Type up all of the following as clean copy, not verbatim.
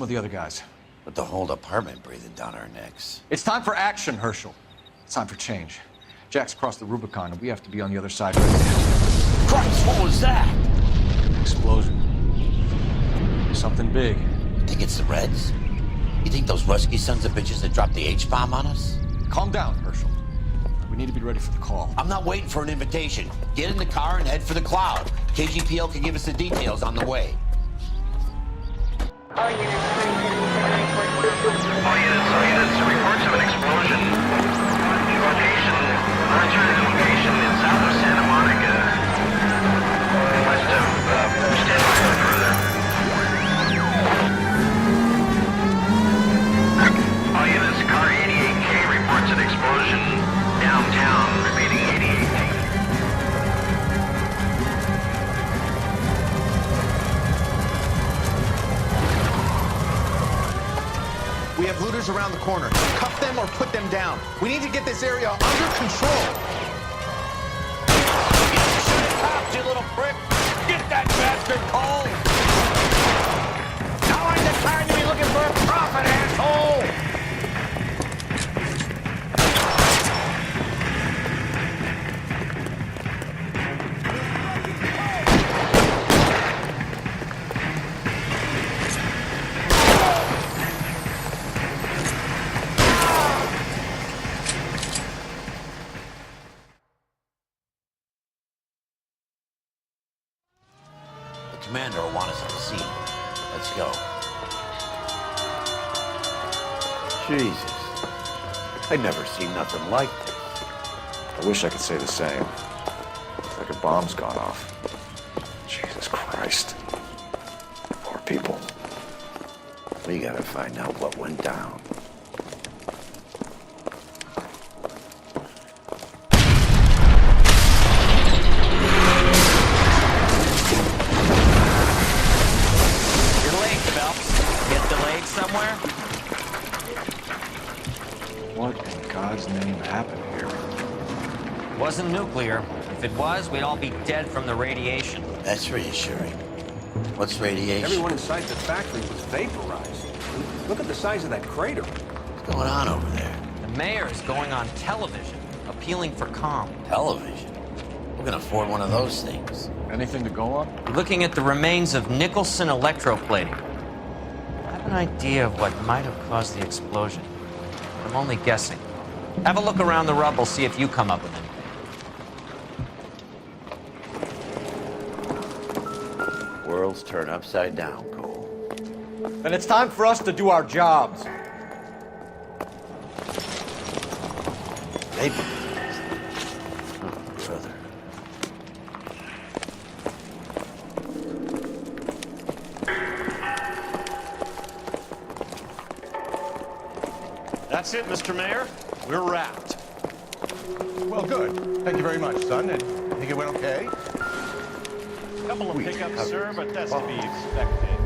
some of the other guys. With the whole department breathing down our necks. It's time for action, Herschel. It's time for change. Jack's crossed the Rubicon, and we have to be on the other side. Christ, what was that? Explosion. Something big. You think it's the Reds? You think those Rusky sons of bitches that dropped the H-bomb on us? Calm down, Herschel. We need to be ready for the call. I'm not waiting for an invitation. Get in the car and head for the cloud. KGPL can give us the details on the way. All units, reports of an explosion. Location, uncharted location in south of Santa Monica. West of, stand by for further. All units, car 88K reports an explosion downtown, remaining 88K. We have looters around the corner. Cuff them or put them down. We need to get this area under control. Cops, you little prick! Get that bastard cold! Now ain't the time to be looking for a profit, asshole! Commander will want us at the scene. Let's go. Jesus. I've never seen nothing like this. I wish I could say the same. It's like a bomb's gone off. Jesus Christ. Poor people. We gotta find out what went down. Somewhere? What in God's name happened here? Wasn't nuclear. If it was, we'd all be dead from the radiation. That's reassuring. What's radiation? Everyone inside the factory was vaporized. Look at the size of that crater. What's going on over there? The mayor is going on television, appealing for calm. Television? Who can afford one of those things? Anything to go on? Looking at the remains of Nicholson electroplating. I have an idea of what might have caused the explosion. I'm only guessing. Have a look around the rubble, see if you come up with anything. Worlds turn upside down, Cole. Then it's time for us to do our jobs. Vaporized. Oh, brother. That's it, Mr. Mayor. We're wrapped. Well, good. Thank you very much, son. And I think it went okay. Couple of hiccups, sir, but that's to be expected.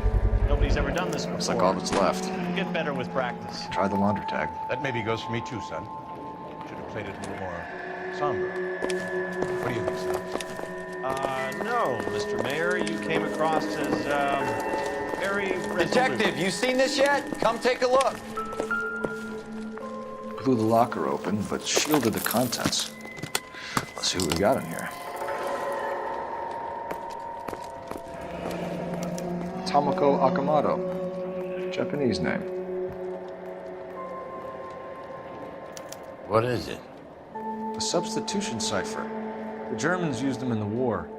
Nobody's ever done this before. Looks like all that's left. Get better with practice. Try the laundry tag. That maybe goes for me too, son. Should have played it a little more somber. What do you think, son? No, Mr. Mayor. You came across as, very resolute. Detective, you seen this yet? Come take a look. Blew the locker open, but shielded the contents. Let's see what we got in here. Tomoko Akamoto. Japanese name. What is it? A substitution cipher. The Germans used them in the war.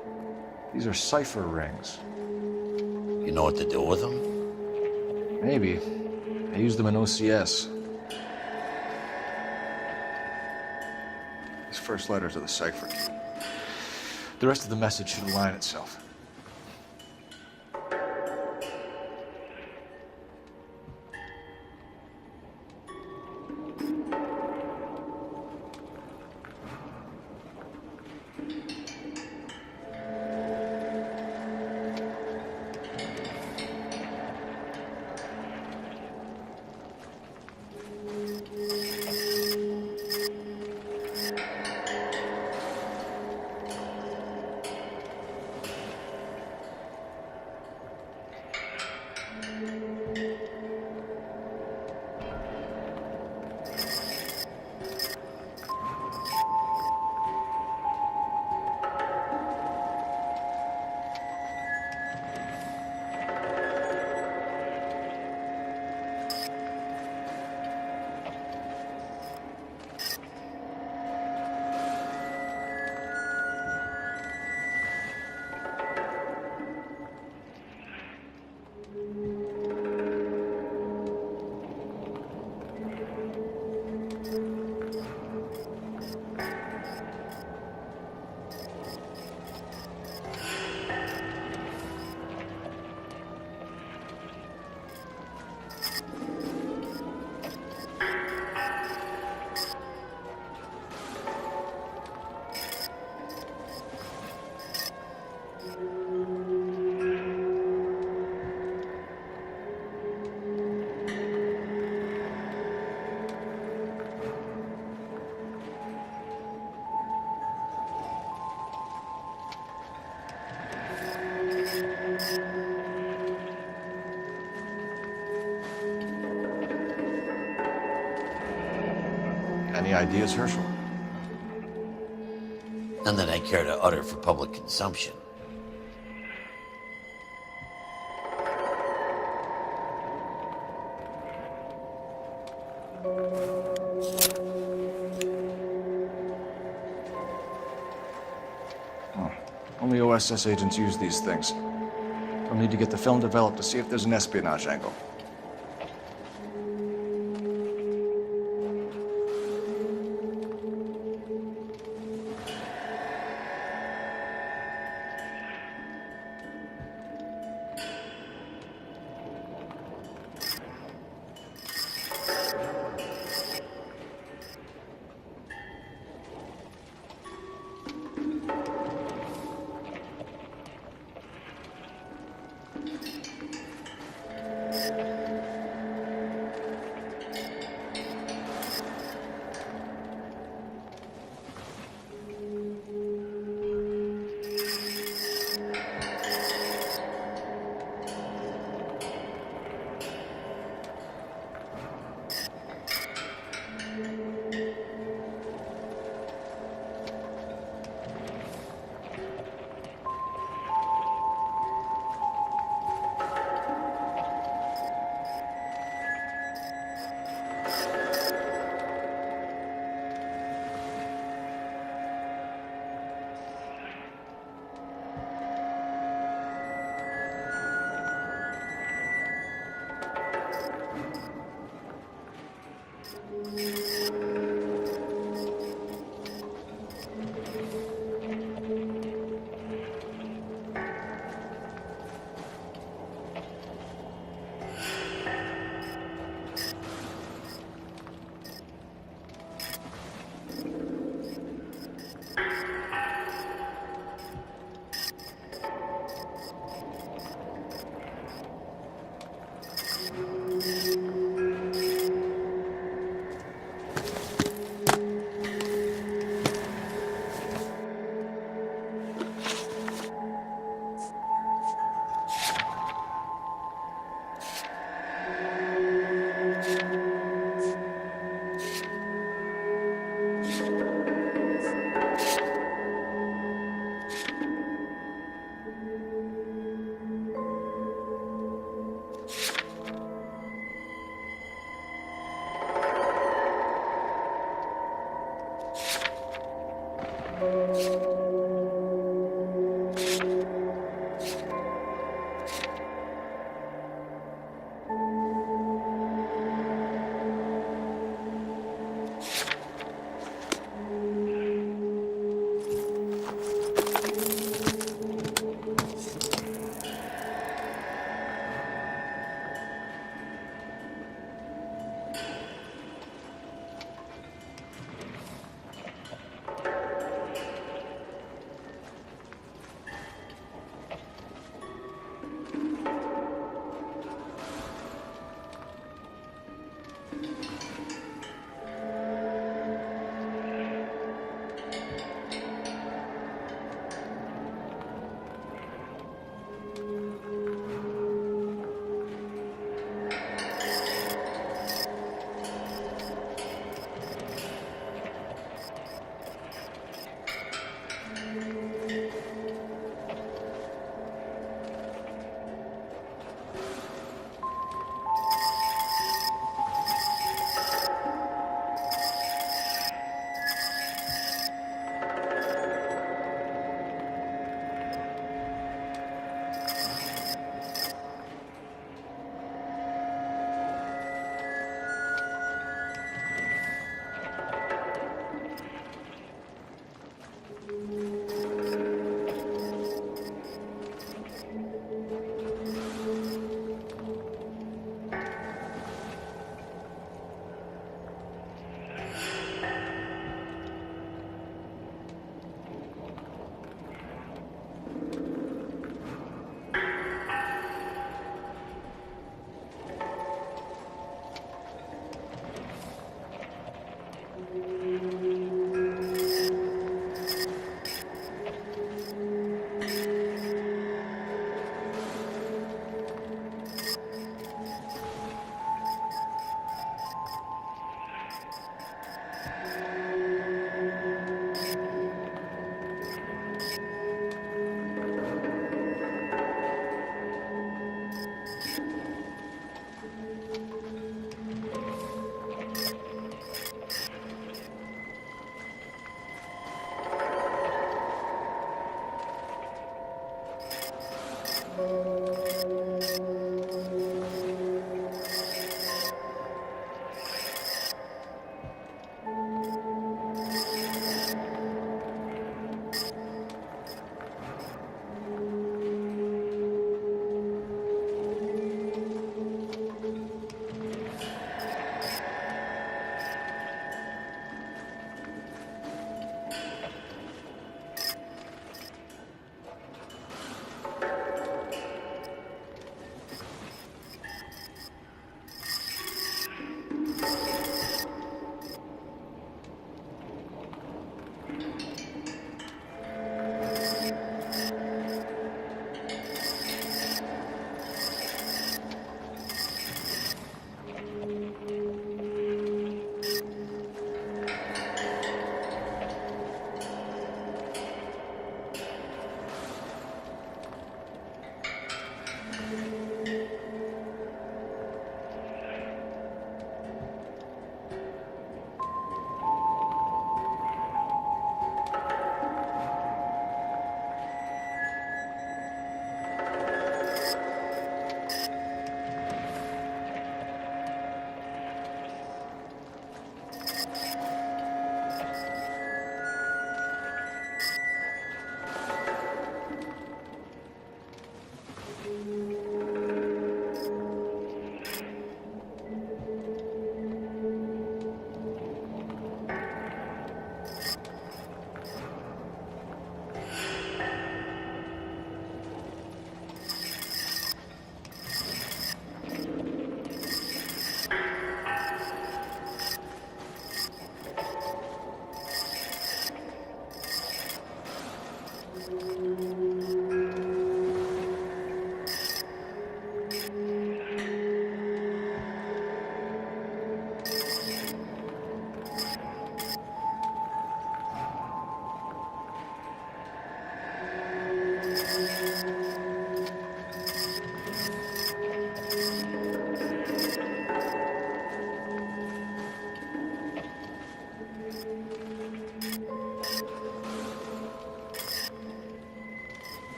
These are cipher rings. You know what to do with them? Maybe. I used them in OCS. These first letters are the cipher key. The rest of the message should align itself. Any ideas, Herschel? None that I care to utter for public consumption. Only OSS agents use these things. We'll need to get the film developed to see if there's an espionage angle.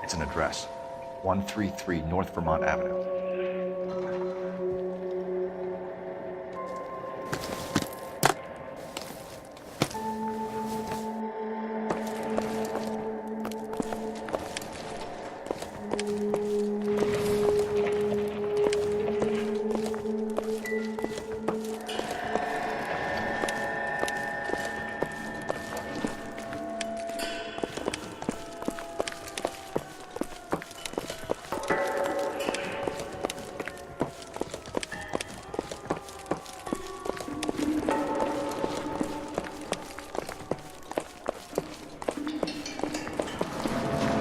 It's an address. 133 North Vermont Avenue.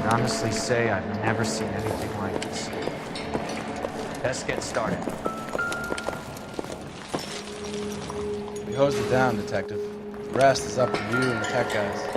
I honestly say I've never seen anything like this. Let's get started. We hosed it down, Detective. The rest is up to you and the tech guys.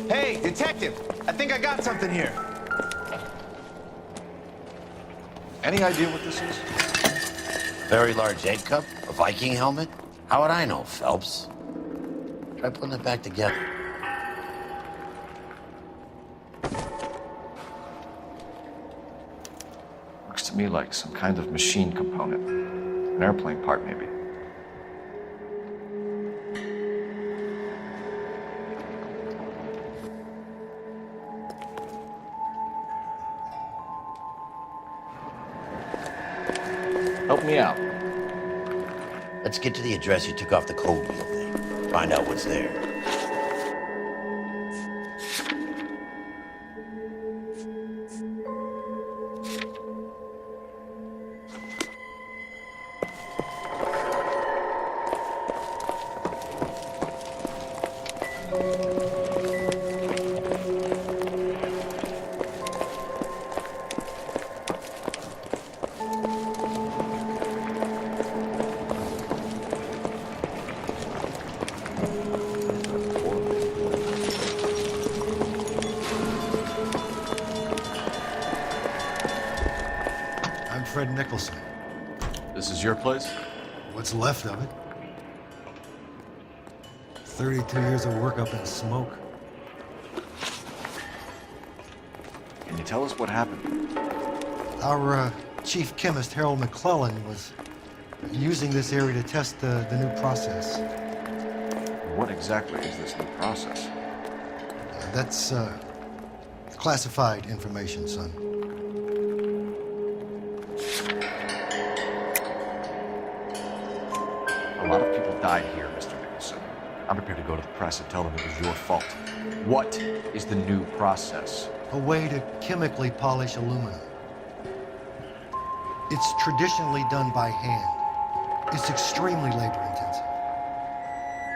Hey, Detective! I think I got something here. Any idea what this is? Very large egg cup? A Viking helmet? How would I know, Phelps? Try putting it back together. Looks to me like some kind of machine component. An airplane part, maybe. Help me out. Let's get to the address you took off the code wheel thing. Find out what's there. Fred Nicholson. This is your place? What's left of it. 32 years of work up in smoke. Can you tell us what happened? Our chief chemist, Harold McClellan, was using this area to test the new process. What exactly is this new process? That's classified information, son. A lot of people died here, Mr. Nicholson. I'm prepared to go to the press and tell them it was your fault. What is the new process? A way to chemically polish aluminum. It's traditionally done by hand. It's extremely labor-intensive.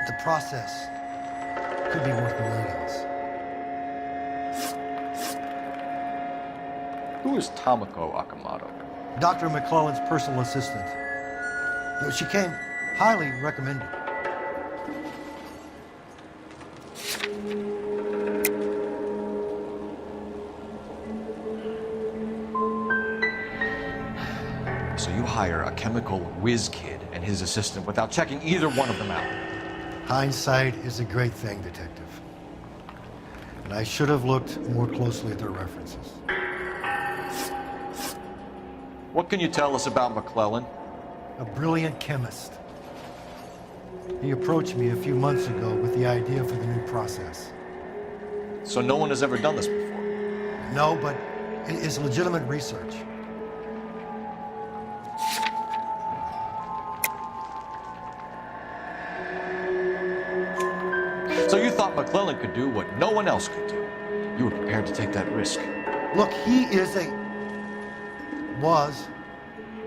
The process could be worth millions. Who is Tomoko Akamoto? Dr. McClellan's personal assistant. She came highly recommended. So you hire a chemical whiz kid and his assistant without checking either one of them out. Hindsight is a great thing, Detective. And I should have looked more closely at their references. What can you tell us about McClellan? A brilliant chemist. He approached me a few months ago with the idea for the new process. So no one has ever done this before? No, but it's legitimate research. So you thought McClellan could do what no one else could do. You were prepared to take that risk. Look, was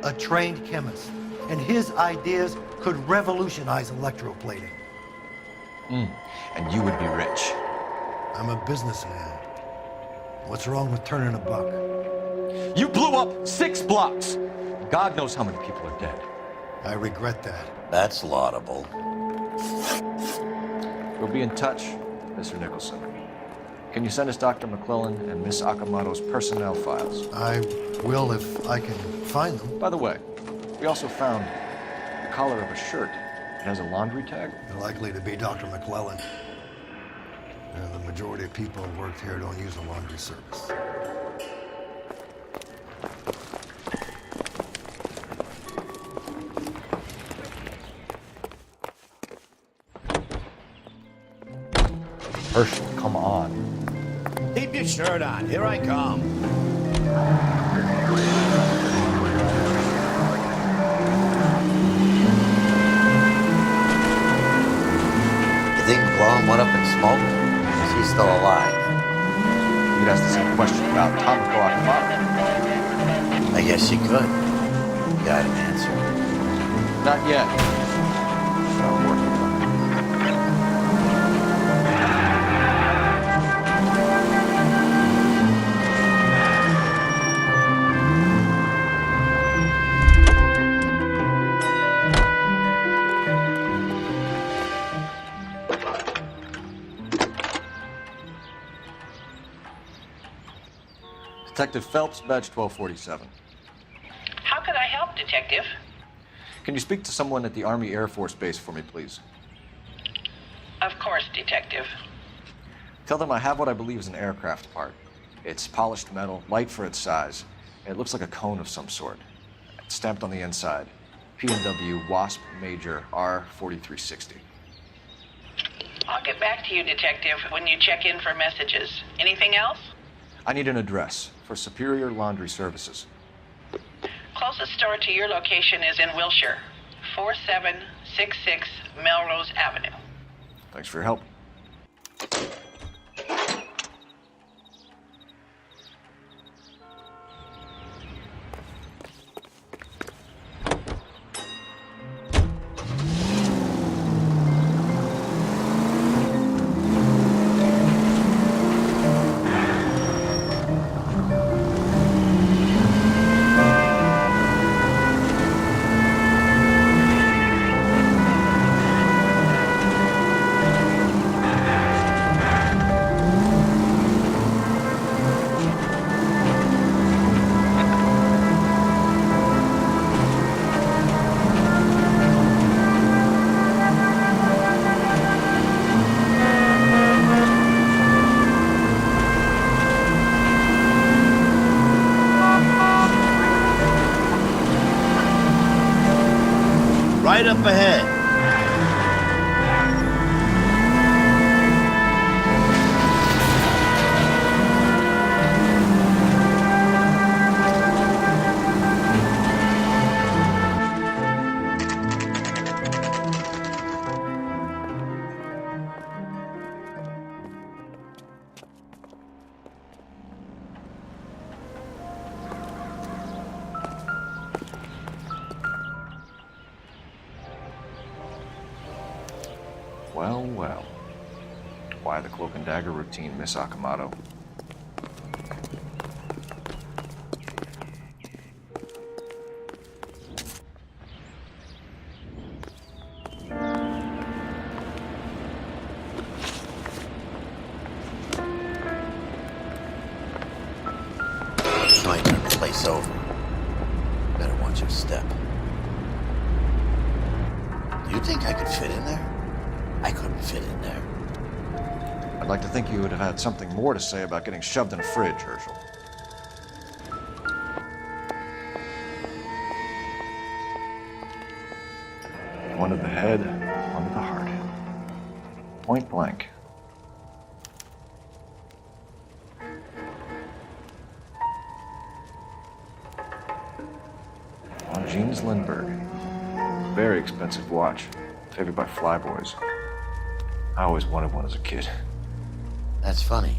a trained chemist, and his ideas could revolutionize electroplating. And you would be rich. I'm a businessman. What's wrong with turning a buck? You blew up 6 blocks. God knows how many people are dead. I regret that. That's laudable. We'll be in touch, Mr. Nicholson. Can you send us Dr. McClellan and Miss Akamoto's personnel files? I will if I can find them. By the way, we also found the collar of a shirt. It has a laundry tag. Likely to be Dr. McClellan. The majority of people who worked here don't use a laundry service. Herschel, come on. Keep your shirt on. Here I come. You think McClellan went up in smoke? Is he still alive? You'd ask the same question about Tomoko Akamoto. I guess you could. You got an answer? Not yet. But I'm working on it. Detective Phelps, badge 1247. How could I help, Detective? Can you speak to someone at the Army Air Force Base for me, please? Of course, Detective. Tell them I have what I believe is an aircraft part. It's polished metal, light for its size. It looks like a cone of some sort. It's stamped on the inside. P&W Wasp Major R4360. I'll get back to you, Detective, when you check in for messages. Anything else? I need an address for Superior Laundry Services. Closest store to your location is in Wilshire, 4766 Melrose Avenue. Thanks for your help. right up ahead. Well, well. Why the cloak and dagger routine, Miss Akamoto? Trying to turn the place over. Better watch your step. Do you think I could fit in there? I couldn't fit in there. I'd like to think you would have had something more to say about getting shoved in a fridge, Herschel. One to the head, one to the heart. Point blank. On Jeans Lindbergh. Very expensive watch. Favored by flyboys. I always wanted one as a kid. That's funny.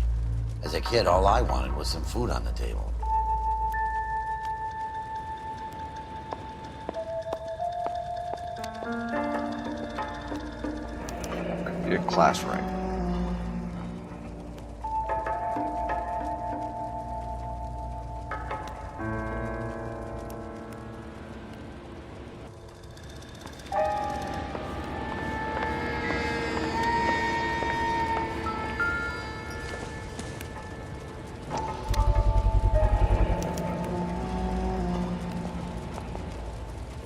As a kid, all I wanted was some food on the table. Could be a class ring.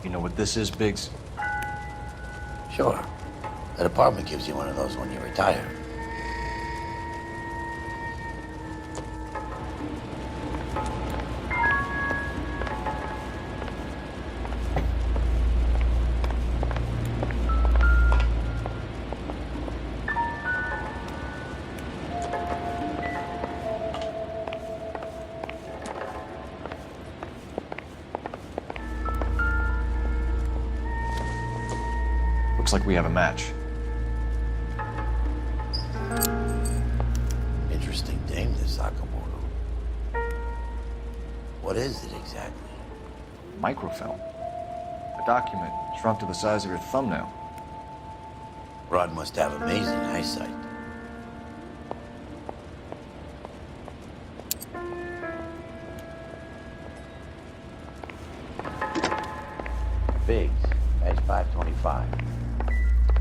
You know what this is, Biggs? Sure. The department gives you one of those when you retire. Looks like we have a match. Interesting dame, this Sakamoto. What is it exactly? Microfilm. A document shrunk to the size of your thumbnail. Rod must have amazing eyesight. Biggs, edge 525.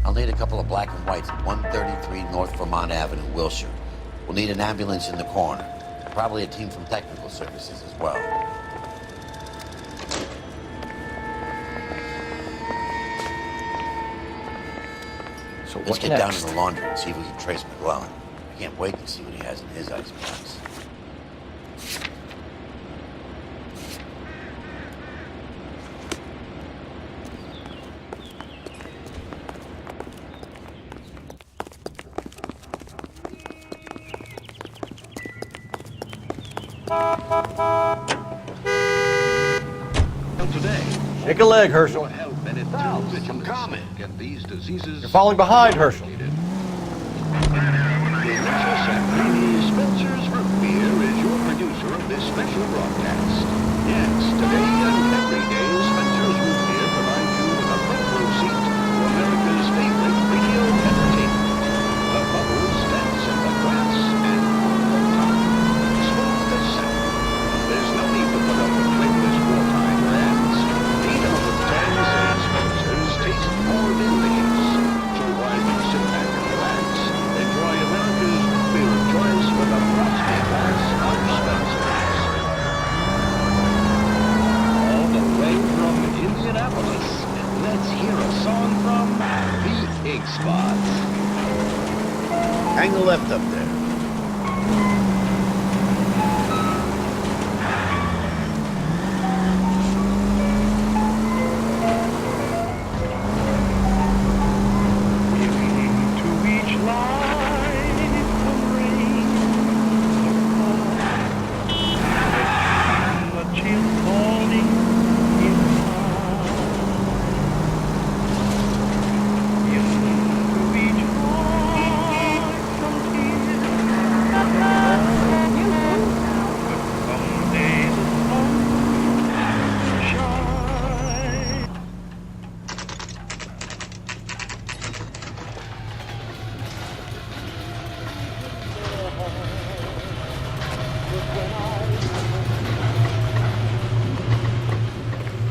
I'll need a couple of black and whites at 133 North Vermont Avenue, Wilshire. We'll need an ambulance in the corner. Probably a team from technical services as well. So Let's what get next? down to the laundry and see if we can trace McClellan. I can't wait to see what he has in his icebox. Take a leg, Herschel. Some comment. Get these diseases. You're falling behind, Herschel. Spencer's Root Beer is your producer of this special broadcast. Yes, today and every day, Spencer's Root Beer provides you with a front row seat to America's favorite radio entertainment. The bubbles dance in the glass and on the top. Smooth as silk. There's no need to put up with flavorless wartime brands. 8 out of 10 say Spencer's taste more delicious. So while you sit back and relax, enjoy America's root beer of choice with a frosty glass of Spencer's. All the way from Indianapolis, let's hear a song from the Ink Spots. Hang the left up there.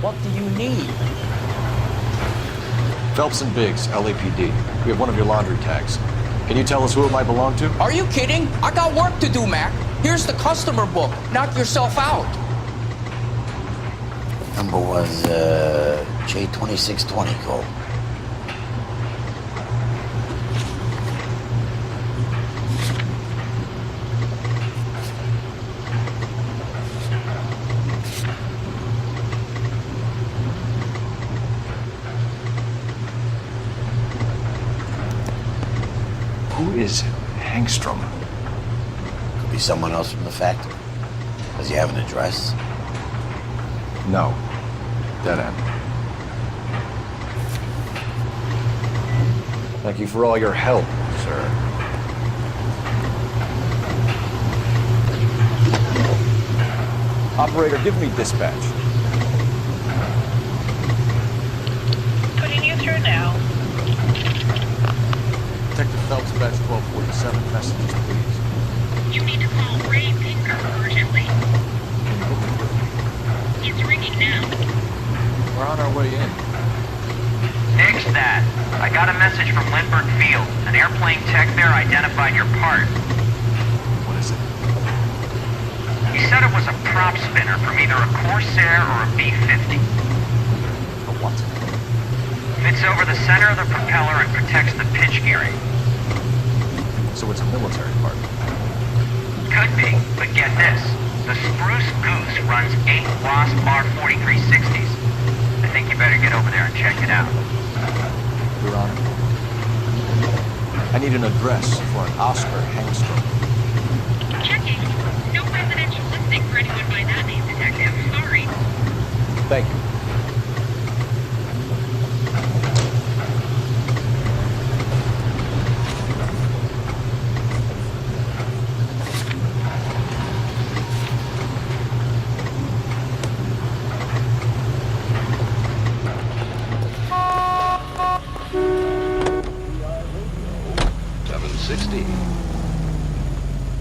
What do you need? Phelps and Biggs, LAPD. We have one of your laundry tags. Can you tell us who it might belong to? Are you kidding? I got work to do, Mac. Here's the customer book. Knock yourself out. Number was J2620, Cole. Who is Hangstrom? Could be someone else from the factory. Does he have an address? No. Dead end. Thank you for all your help, sir. Operator, give me dispatch. Putting you through now. Detective Phelps, badge 1247. Messages, please. You need to call Ray Pinker urgently. It's ringing now. We're on our way in. Nix that. I got a message from Lindbergh Field. An airplane tech there identified your part. What is it? He said it was a prop spinner from either a Corsair or a B-50. A what? Fits over the center of the propeller and protects the pitch gearing. So it's a military part. Could be, but get this. The Spruce Goose runs 8 Wasp R4360s. I think you better get over there and check it out. Your Honor. I need an address for an Oscar Hangstrom. Checking. No residential listing for anyone by that name, Detective. Sorry. Thank you.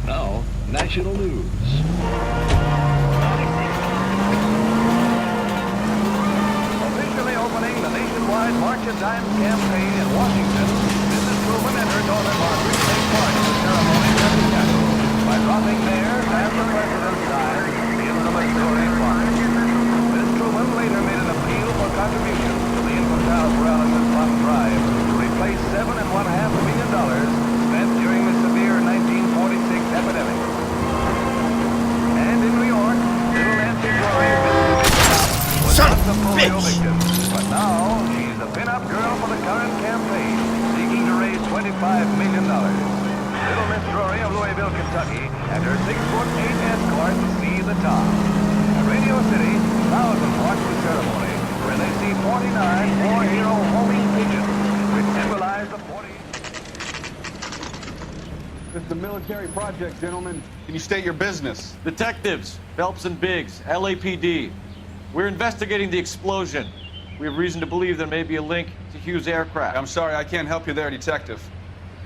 Now, national news. Officially opening the nationwide March of Dimes campaign in Washington, Mrs. Truman and her daughter Margaret take part in the ceremony at the Capitol by dropping theirs and the president's sign in the Missouri Park. Ms. Truman later made an appeal for contributions to the infantile paralysis fund drive to replace $7.5 million spent during the severe 1946 epidemic. And in New York, little Nancy Gloria was not a polio victim, but now she's a pin-up girl for the current campaign, seeking to raise $25 million. Little Miss Drury of Louisville, Kentucky, and her 6'8" escort see the top. At Radio City, thousands watch the ceremony, where they see 49 war-hero homing pigeons, which symbolize the 40... This is a military project, gentlemen. Can you state your business? Detectives, Phelps and Biggs, LAPD. We're investigating the explosion. We have reason to believe there may be a link to Hughes' aircraft. I'm sorry, I can't help you there, Detective.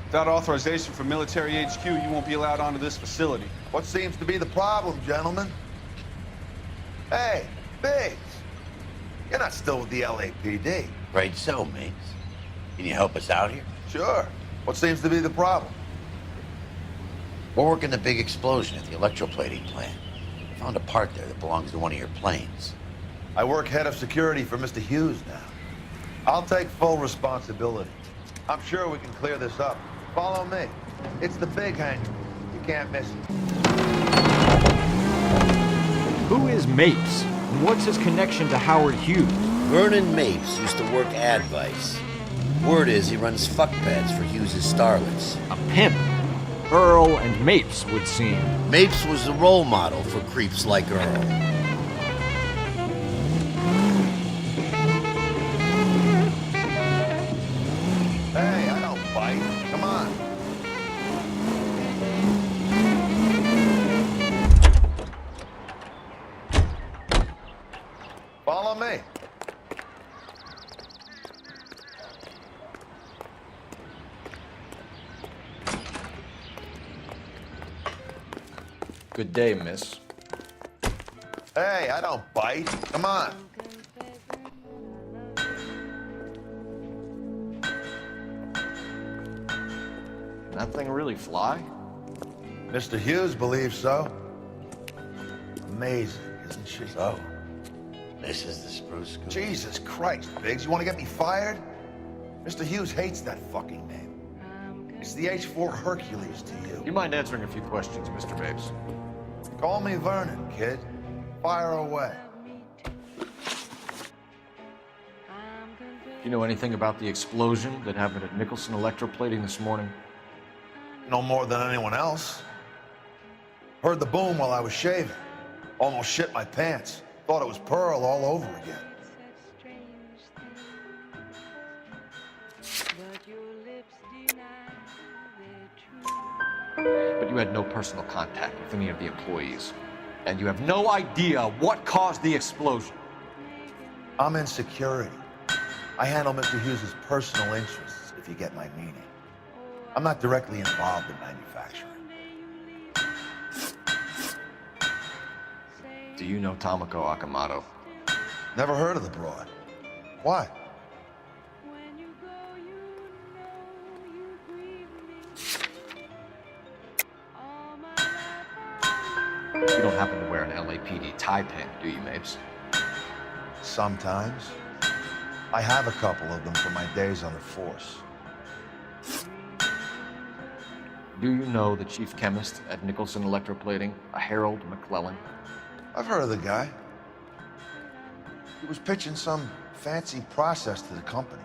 Without authorization from military HQ, you won't be allowed onto this facility. What seems to be the problem, gentlemen? Hey, Biggs, you're not still with the LAPD. Right so, mates. Can you help us out here? Sure. What seems to be the problem? We're working the big explosion at the electroplating plant. I found a part there that belongs to one of your planes. I work head of security for Mr. Hughes now. I'll take full responsibility. I'm sure we can clear this up. Follow me. It's the big hangar. You can't miss it. Who is Mapes? And what's his connection to Howard Hughes? Vernon Mapes used to work Advice. Word is he runs fuck pads for Hughes' starlets. A pimp. Earl and Mapes would seem. Mapes was the role model for creeps like Earl. Hey, I don't bite. Come on. Follow me. Good day, miss. Hey, I don't bite. Come on. that thing really fly? Mr. Hughes believes so. Amazing, isn't she? So, this is the spruce scoop. Jesus Christ, Biggs, you want to get me fired? Mr. Hughes hates that fucking name. It's the H-4 Hercules to you. You mind answering a few questions, Mr. Mapes? Call me Vernon, kid. Fire away. You know anything about the explosion that happened at Nicholson Electroplating this morning? No more than anyone else. Heard the boom while I was shaving. Almost shit my pants. Thought it was Pearl all over again. But you had no personal contact with any of the employees. And you have no idea what caused the explosion. I'm in security. I handle Mr. Hughes' personal interests, if you get my meaning. I'm not directly involved in manufacturing. Do you know Tomoko Akamoto? Never heard of the broad. Why? You don't happen to wear an LAPD tie pin, do you, Mapes? Sometimes. I have a couple of them from my days on the force. Do you know the chief chemist at Nicholson Electroplating, a Harold McClellan? I've heard of the guy. He was pitching some fancy process to the company.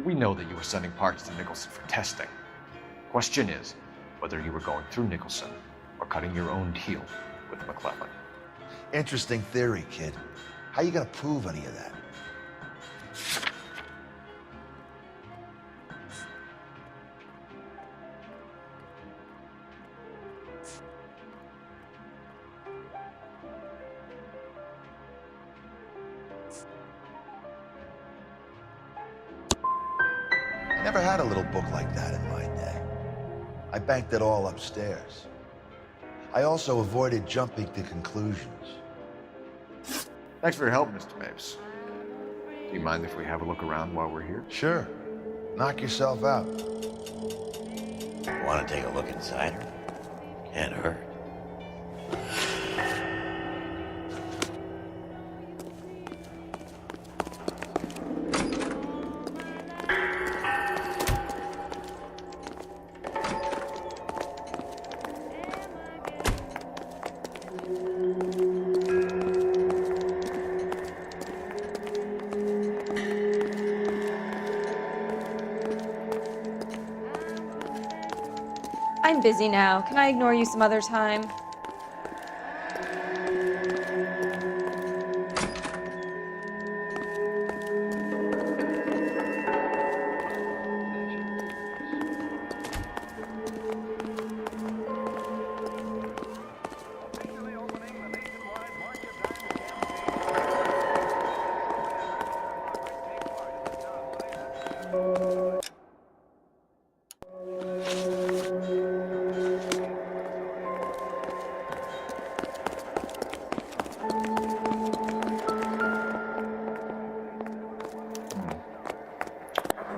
We know that you were sending parts to Nicholson for testing. Question is whether you were going through Nicholson or cutting your own deal with McClellan. Interesting theory, kid. How you gonna prove any of that? I never had a little book like that in my day. I banked it all upstairs. I also avoided jumping to conclusions. Thanks for your help, Mr. Mapes. Do you mind if we have a look around while we're here? Sure. Knock yourself out. Want to take a look inside her? Can't hurt. I'm busy now. Can I ignore you some other time?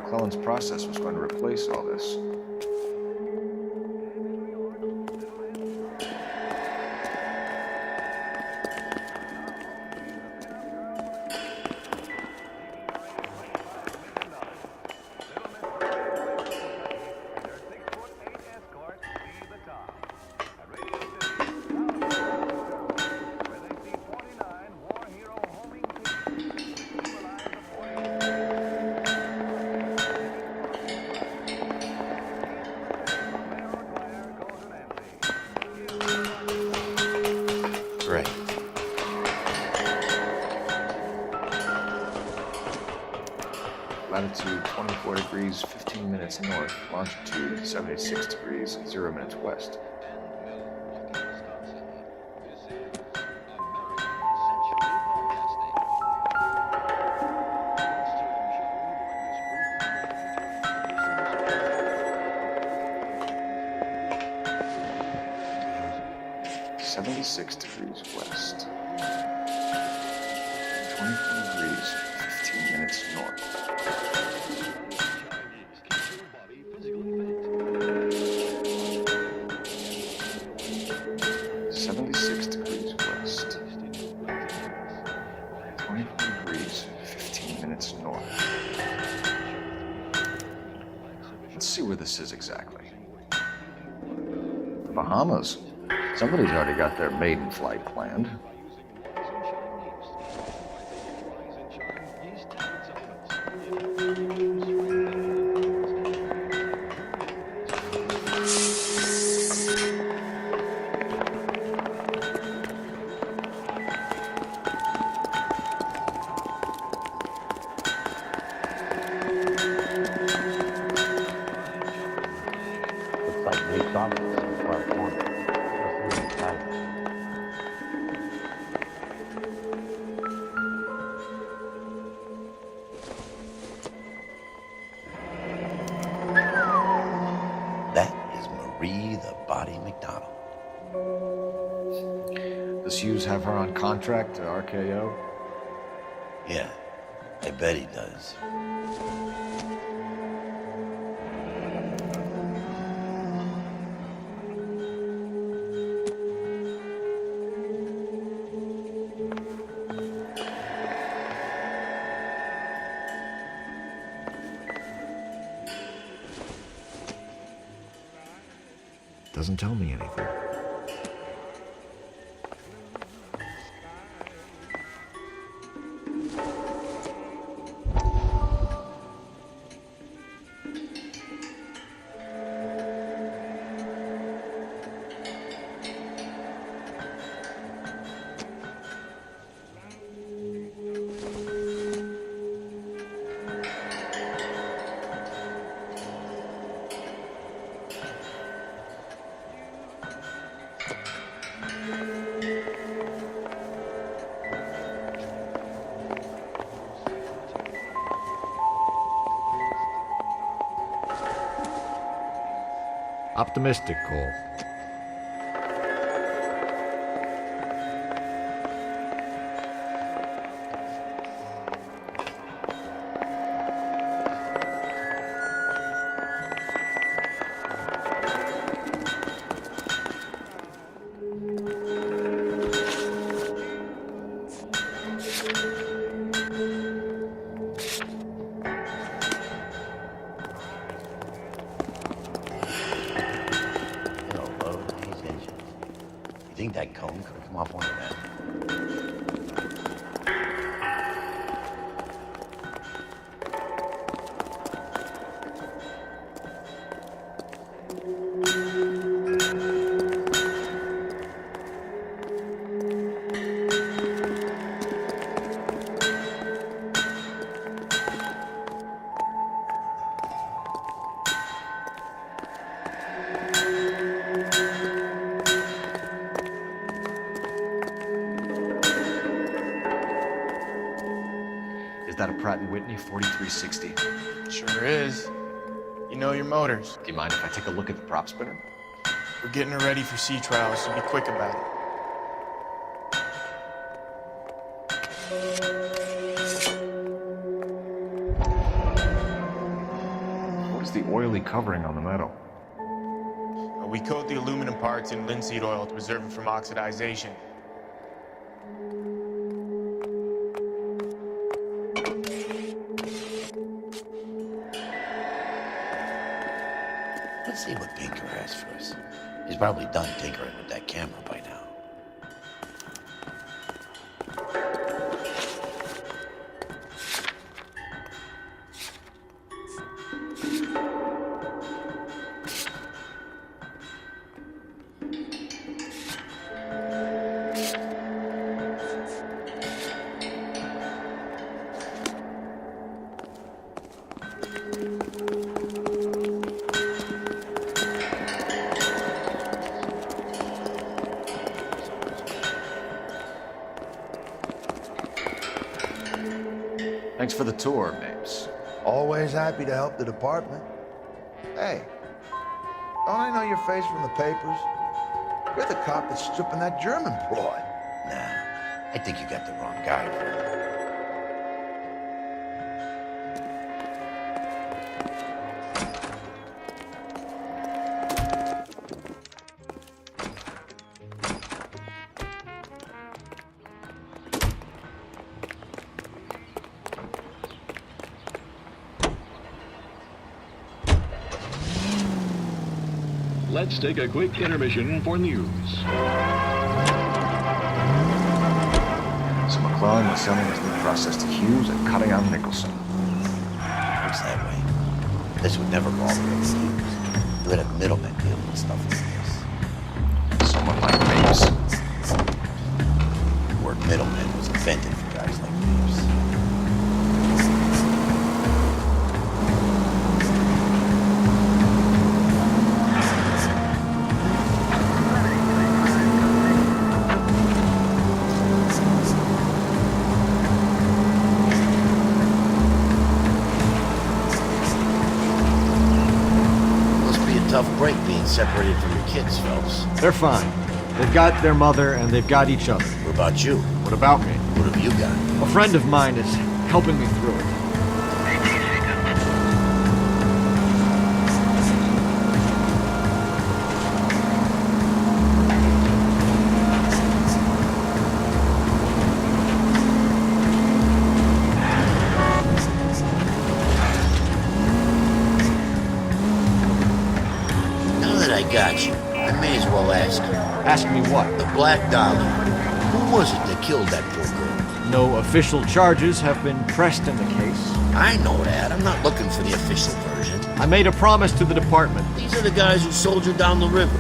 McClellan's process was going to replace all this. Great. Latitude 24 degrees, 15 minutes north. Longitude 76 degrees, 0 minutes west. 76 degrees west. 24 degrees, 15 minutes north. 76 degrees west. 24 degrees, 15 minutes north. Let's see where this is exactly. The Bahamas. Somebody's already got their maiden flight planned. Does Hughes have her on contract to RKO? Yeah, I bet he does. Doesn't tell me anything. Optimistic, Cole. You think that cone could come off one of them? Is that a Pratt & Whitney 4360? Sure is. You know your motors. Do you mind if I take a look at the prop spinner? We're getting her ready for sea trials, so be quick about it. What is the oily covering on the metal? We coat the aluminum parts in linseed oil to preserve it from oxidization. Let's see what Pinker has for us. He's probably done tinkering with that camera by now. Thanks for the tour, Mapes. Always happy to help the department. Hey, don't I know your face from the papers? You're the cop that's stripping that German broad. Nah, I think you got the wrong guy, Vern. Let's take a quick intermission for news. So McClellan was selling his lead process to Hughes and cutting out Nicholson. Looks that way. This would never go all the way to Hughes. You would have middlemen dealing with stuff like this. Someone like Mapes. The word middleman was invented for guys like Mapes. Tough break being separated from your kids, Phelps. They're fine. They've got their mother and they've got each other. What about you? What about me? What have you got? A friend of mine is helping me through it. Got you. I may as well ask you. Ask me what? The Black Dolly. Who was it that killed that poor girl? No official charges have been pressed in the case. I know that. I'm not looking for the official version. I made a promise to the department. These are the guys who sold you down the river.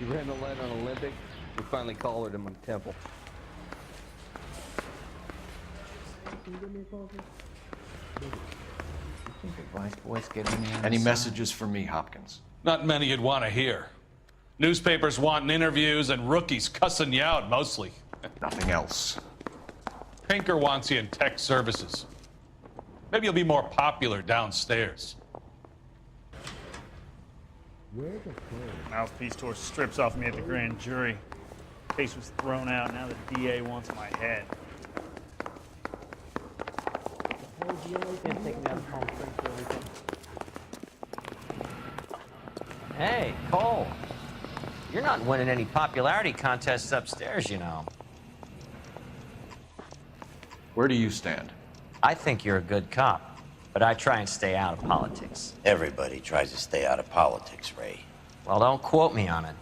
You ran the line on Olympic. We finally collared him on Temple. Any messages for me, Hopkins? Not many you'd want to hear. Newspapers wanting interviews and rookies cussing you out, mostly. Nothing else. Pinker wants you in tech services. Maybe you'll be more popular downstairs. Mouthpiece tore strips off me at the grand jury. Case was thrown out. Now the DA wants my head. Hey, Cole. You're not winning any popularity contests upstairs, you know. Where do you stand? I think you're a good cop, but I try and stay out of politics. Everybody tries to stay out of politics, Ray. Well, don't quote me on it,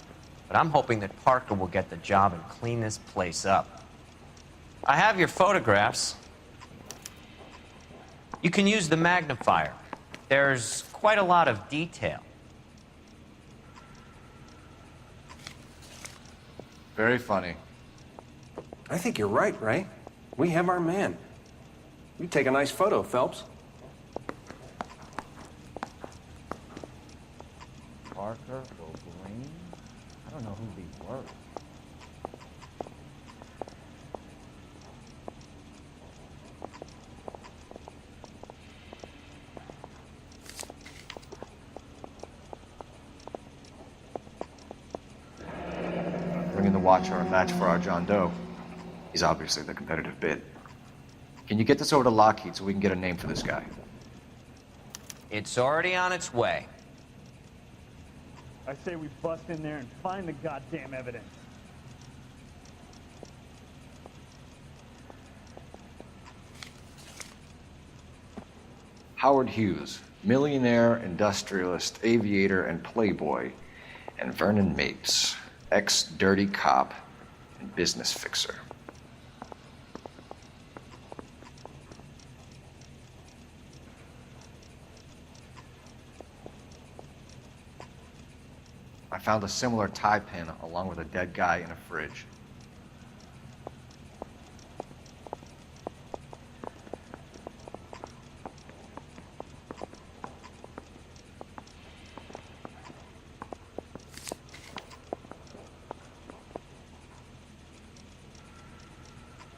but I'm hoping that Parker will get the job and clean this place up. I have your photographs. You can use the magnifier. There's quite a lot of detail. Very funny. I think you're right, Ray. We have our man. You take a nice photo, Phelps. Parker or Green? I don't know who'd be worse. Bringing the Watcher a match for our John Doe. He's obviously the competitive bid. Can you get this over to Lockheed so we can get a name for this guy? It's already on its way. I say we bust in there and find the goddamn evidence. Howard Hughes, millionaire, industrialist, aviator, and playboy, and Vernon Mapes, ex-dirty cop and business fixer. I found a similar tie pin along with a dead guy in a fridge.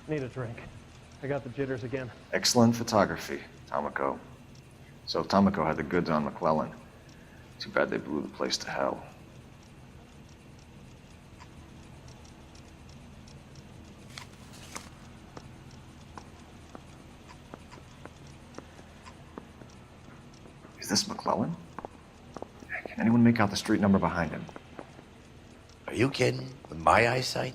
Need a drink. I got the jitters again. Excellent photography, Tomoko. So Tomoko had the goods on McClellan. Too bad they blew the place to hell. Is this McClellan? Can anyone make out the street number behind him? Are you kidding? With my eyesight?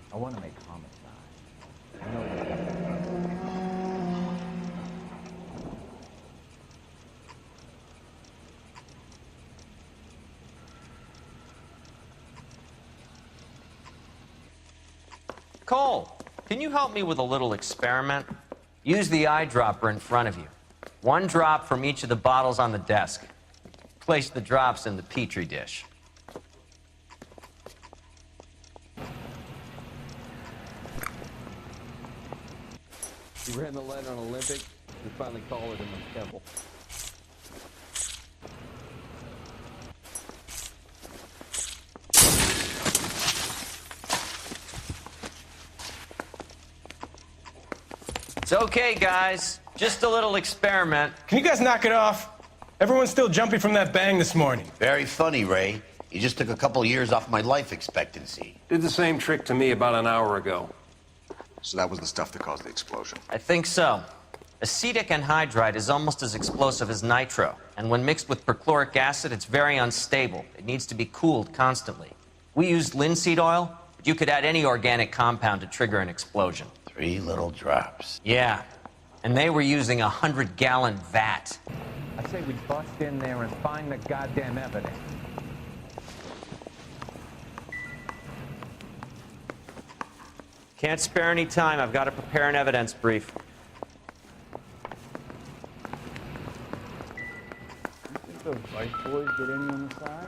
I want to make homicide. I know Cole, can you help me with a little experiment? Use the eyedropper in front of you. One drop from each of the bottles on the desk. Place the drops in the petri dish. You ran the lead on Olympic. We finally collared him on Temple. It's okay, guys. Just a little experiment. Can you guys knock it off? Everyone's still jumping from that bang this morning. Very funny, Ray. You just took a couple years off my life expectancy. Did the same trick to me about an hour ago. So that was the stuff that caused the explosion. I think so. Acetic anhydride is almost as explosive as nitro, and when mixed with perchloric acid, it's very unstable. It needs to be cooled constantly. We used linseed oil, but you could add any organic compound to trigger an explosion. 3 little drops. Yeah, and they were using a 100-gallon vat. I say we bust in there and find the goddamn evidence. Can't spare any time. I've got to prepare an evidence brief. You think those vice boys get any on the side?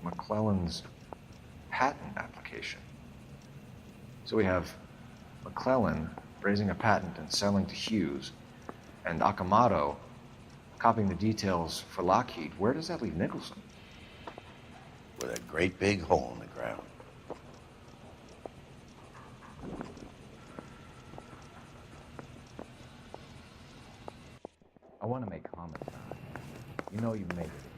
McClellan's patent application. So we have McClellan raising a patent and selling to Hughes, and Akamoto copying the details for Lockheed. Where does that leave Nicholson? With a great big hole in the ground. I want to make homicide. You know you made it.